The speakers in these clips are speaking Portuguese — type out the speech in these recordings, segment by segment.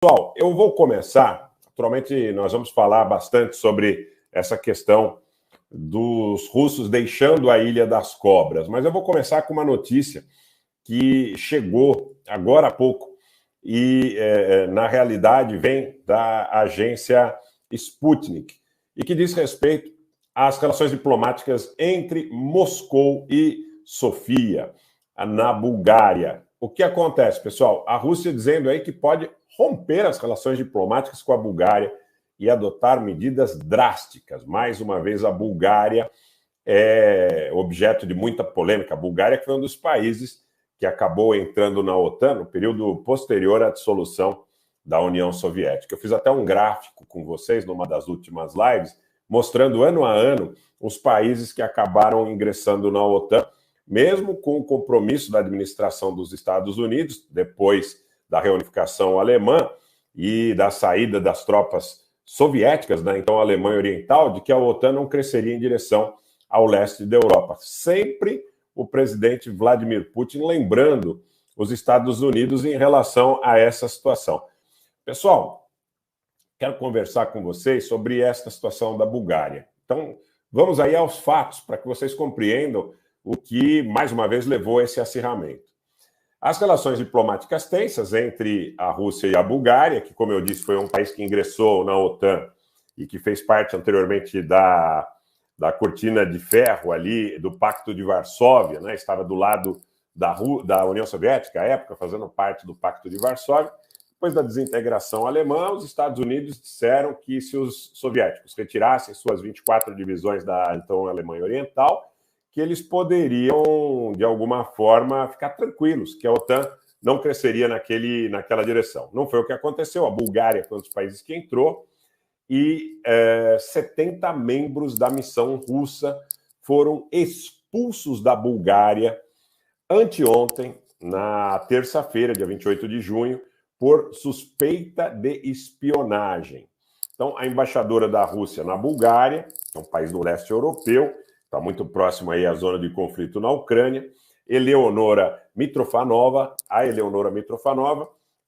Pessoal, eu vou começar. Naturalmente, nós vamos falar bastante sobre essa questão dos russos deixando a Ilha das Cobras, mas eu vou começar com uma notícia que chegou agora há pouco e, na realidade, vem da agência Sputnik e que diz respeito às relações diplomáticas entre Moscou e Sofia, na Bulgária. O que acontece, pessoal? A Rússia dizendo aí que pode romper as relações diplomáticas com a Bulgária e adotar medidas drásticas. Mais uma vez, a Bulgária é objeto de muita polêmica. A Bulgária que foi um dos países que acabou entrando na OTAN no período posterior à dissolução da União Soviética. Eu fiz até um gráfico com vocês numa das últimas lives, mostrando ano a ano os países que acabaram ingressando na OTAN, mesmo com o compromisso da administração dos Estados Unidos, depois da reunificação alemã e da saída das tropas soviéticas, né, então Alemanha Oriental, de que a OTAN não cresceria em direção ao leste da Europa. Sempre o presidente Vladimir Putin lembrando os Estados Unidos em relação a essa situação. Pessoal, quero conversar com vocês sobre esta situação da Bulgária. Então, vamos aí aos fatos para que vocês compreendam o que, mais uma vez, levou a esse acirramento. As relações diplomáticas tensas entre a Rússia e a Bulgária, que, como eu disse, foi um país que ingressou na OTAN e que fez parte anteriormente da cortina de ferro ali, do Pacto de Varsóvia, né? Estava do lado da União Soviética à época, fazendo parte do Pacto de Varsóvia. Depois da desintegração alemã, os Estados Unidos disseram que se os soviéticos retirassem suas 24 divisões da então Alemanha Oriental, que eles poderiam, de alguma forma, ficar tranquilos, que a OTAN não cresceria naquela direção. Não foi o que aconteceu. A Bulgária foi um dos países que entrou e 70 membros da missão russa foram expulsos da Bulgária anteontem, na terça-feira, dia 28 de junho, por suspeita de espionagem. Então, a embaixadora da Rússia na Bulgária, que é um país do leste europeu, está muito próximo aí à zona de conflito na Ucrânia, a Eleonora Mitrofanova,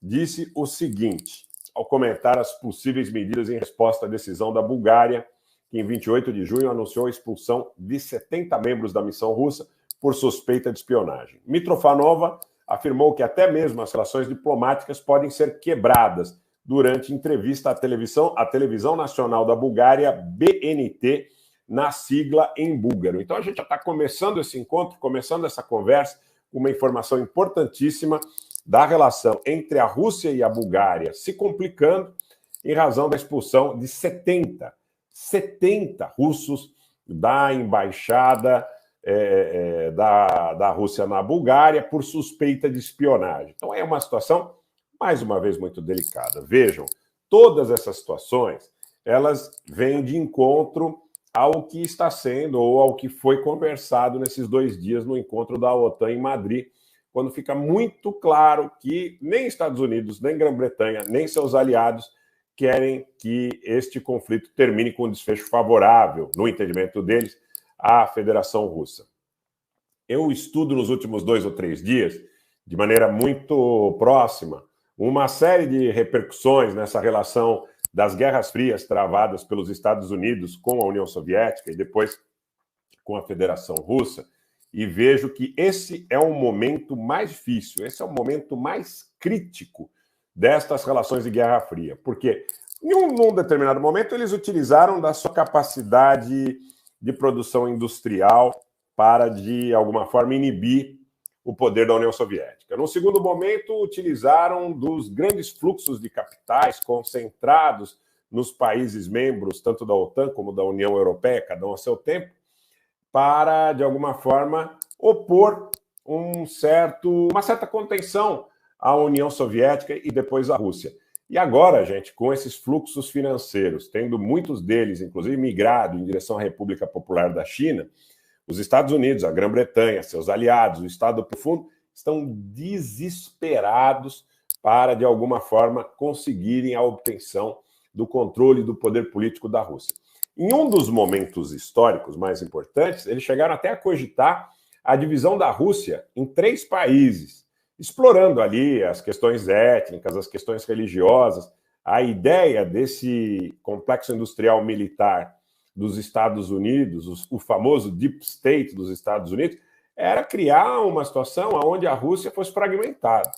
disse o seguinte, ao comentar as possíveis medidas em resposta à decisão da Bulgária, que em 28 de junho anunciou a expulsão de 70 membros da missão russa por suspeita de espionagem. Mitrofanova afirmou que até mesmo as relações diplomáticas podem ser quebradas durante entrevista à televisão nacional da Bulgária, BNT, na sigla em búlgaro. Então, a gente já está começando esse encontro, começando essa conversa, com uma informação importantíssima da relação entre a Rússia e a Bulgária se complicando em razão da expulsão de 70 russos da embaixada da Rússia na Bulgária por suspeita de espionagem. Então, é uma situação, mais uma vez, muito delicada. Vejam, todas essas situações, elas vêm de encontro ao que está sendo ou ao que foi conversado nesses 2 dias no encontro da OTAN em Madrid, quando fica muito claro que nem Estados Unidos, nem Grã-Bretanha, nem seus aliados querem que este conflito termine com um desfecho favorável, no entendimento deles, à Federação Russa. Eu estudo nos últimos 2 ou 3 dias, de maneira muito próxima, uma série de repercussões nessa relação das guerras frias travadas pelos Estados Unidos com a União Soviética e depois com a Federação Russa, e vejo que esse é o momento mais difícil, esse é o momento mais crítico destas relações de Guerra Fria, porque num determinado momento eles utilizaram da sua capacidade de produção industrial para, de alguma forma, inibir o poder da União Soviética. No segundo momento, utilizaram dos grandes fluxos de capitais concentrados nos países membros, tanto da OTAN como da União Europeia, cada um a seu tempo, para, de alguma forma, opor uma certa contenção à União Soviética e depois à Rússia. E agora, gente, com esses fluxos financeiros, tendo muitos deles, inclusive, migrado em direção à República Popular da China, os Estados Unidos, a Grã-Bretanha, seus aliados, o Estado profundo, estão desesperados para, de alguma forma, conseguirem a obtenção do controle do poder político da Rússia. Em um dos momentos históricos mais importantes, eles chegaram até a cogitar a divisão da Rússia em 3 países, explorando ali as questões étnicas, as questões religiosas. A ideia desse complexo industrial militar dos Estados Unidos, o famoso Deep State dos Estados Unidos, era criar uma situação onde a Rússia fosse fragmentada.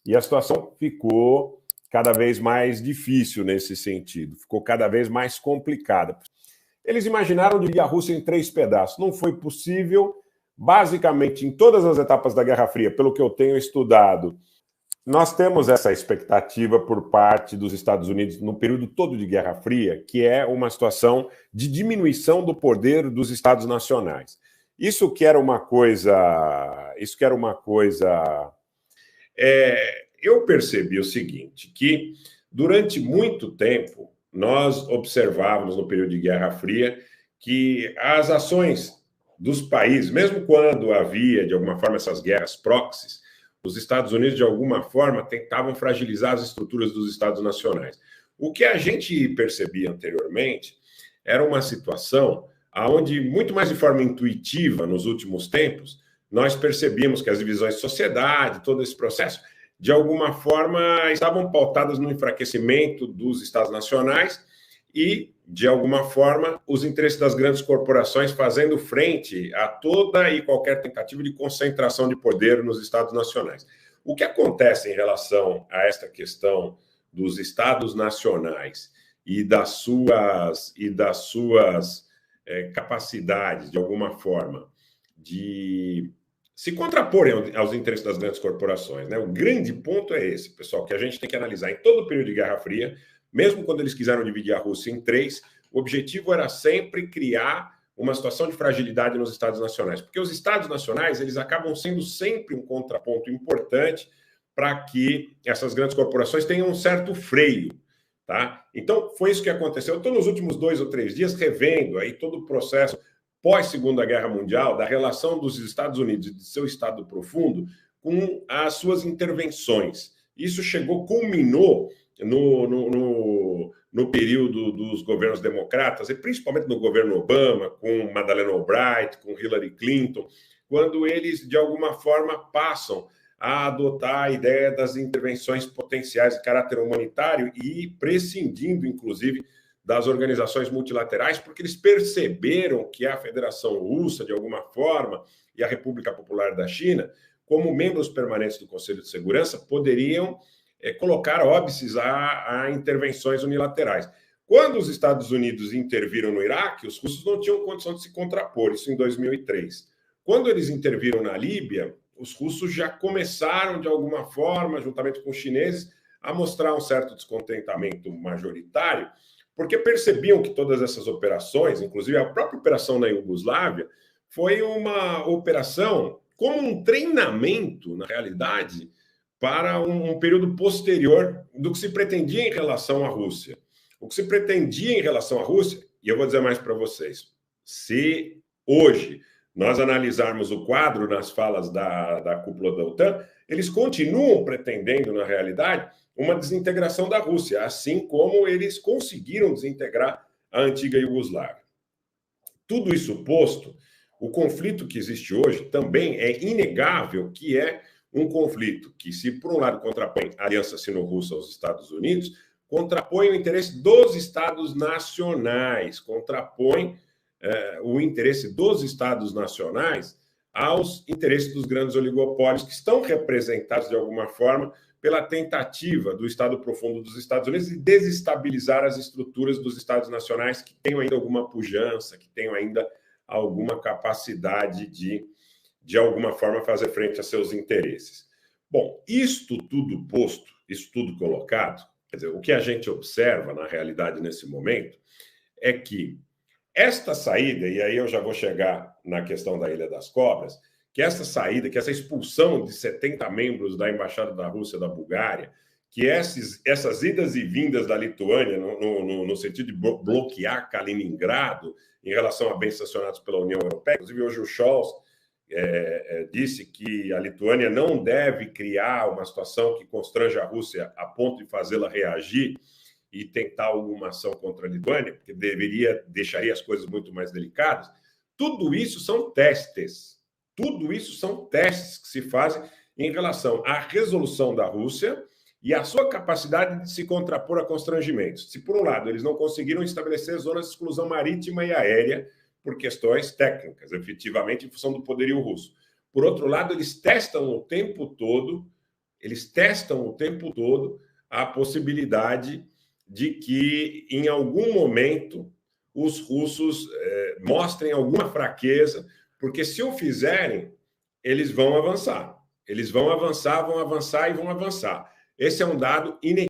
E a situação ficou cada vez mais difícil nesse sentido, ficou cada vez mais complicada. Eles imaginaram dividir a Rússia em 3 pedaços. Não foi possível. Basicamente, em todas as etapas da Guerra Fria, pelo que eu tenho estudado, nós temos essa expectativa por parte dos Estados Unidos no período todo de Guerra Fria, que é uma situação de diminuição do poder dos Estados nacionais. Isso que era uma coisa... eu percebi o seguinte, que durante muito tempo nós observávamos no período de Guerra Fria que as ações dos países, mesmo quando havia, de alguma forma, essas guerras proxies, os Estados Unidos, de alguma forma, tentavam fragilizar as estruturas dos Estados nacionais. O que a gente percebia anteriormente era uma situação onde, muito mais de forma intuitiva, nos últimos tempos, nós percebíamos que as divisões de sociedade, todo esse processo, de alguma forma, estavam pautadas no enfraquecimento dos Estados nacionais e, de alguma forma, os interesses das grandes corporações fazendo frente a toda e qualquer tentativa de concentração de poder nos Estados nacionais. O que acontece em relação a esta questão dos Estados nacionais e das suas capacidades, de alguma forma, de se contraporem aos interesses das grandes corporações, né? O grande ponto é esse, pessoal, que a gente tem que analisar em todo o período de Guerra Fria. Mesmo quando eles quiseram dividir a Rússia em 3, o objetivo era sempre criar uma situação de fragilidade nos Estados nacionais, porque os Estados nacionais eles acabam sendo sempre um contraponto importante para que essas grandes corporações tenham um certo freio, tá? Então, foi isso que aconteceu. Eu estou nos últimos 2 ou 3 dias revendo aí todo o processo pós-Segunda Guerra Mundial, da relação dos Estados Unidos e de seu Estado profundo com as suas intervenções. Isso culminou no período dos governos democratas, e principalmente no governo Obama, com Madeleine Albright, com Hillary Clinton, quando eles, de alguma forma, passam a adotar a ideia das intervenções potenciais de caráter humanitário e prescindindo, inclusive, das organizações multilaterais, porque eles perceberam que a Federação Russa, de alguma forma, e a República Popular da China, como membros permanentes do Conselho de Segurança, poderiam colocar óbices a intervenções unilaterais. Quando os Estados Unidos interviram no Iraque, os russos não tinham condição de se contrapor, isso em 2003. Quando eles interviram na Líbia, os russos já começaram, de alguma forma, juntamente com os chineses, a mostrar um certo descontentamento majoritário, porque percebiam que todas essas operações, inclusive a própria operação na Iugoslávia, foi uma operação como um treinamento, na realidade, para um período posterior do que se pretendia em relação à Rússia. O que se pretendia em relação à Rússia, e eu vou dizer mais para vocês, se hoje nós analisarmos o quadro nas falas da cúpula da OTAN, eles continuam pretendendo, na realidade, uma desintegração da Rússia, assim como eles conseguiram desintegrar a antiga Iugoslávia. Tudo isso posto, o conflito que existe hoje também é inegável que é um conflito que, se por um lado contrapõe a aliança sino-russa aos Estados Unidos, contrapõe o interesse dos Estados nacionais, contrapõe o interesse dos Estados nacionais aos interesses dos grandes oligopólios que estão representados, de alguma forma, pela tentativa do Estado profundo dos Estados Unidos de desestabilizar as estruturas dos Estados nacionais que tenham ainda alguma pujança, que tenham ainda alguma capacidade de alguma forma, fazer frente a seus interesses. Bom, isto tudo posto, isso tudo colocado, quer dizer, o que a gente observa, na realidade, nesse momento, é que esta saída, e aí eu já vou chegar na questão da Ilha das Cobras, que essa saída, que essa expulsão de 70 membros da Embaixada da Rússia da Bulgária, que essas idas e vindas da Lituânia no sentido de bloquear Kaliningrado em relação a bens sancionados pela União Europeia, inclusive hoje o Scholz disse que a Lituânia não deve criar uma situação que constranja a Rússia a ponto de fazê-la reagir e tentar alguma ação contra a Lituânia, porque deixaria as coisas muito mais delicadas. Tudo isso são testes. Tudo isso são testes que se fazem em relação à resolução da Rússia e a sua capacidade de se contrapor a constrangimentos. Se, por um lado, eles não conseguiram estabelecer zonas de exclusão marítima e aérea por questões técnicas, efetivamente, em função do poderio russo. Por outro lado, eles testam o tempo todo a possibilidade de que, em algum momento, os russos mostrem alguma fraqueza, porque se o fizerem, eles vão avançar. Eles vão avançar e vão avançar. Esse é um dado inequívoco.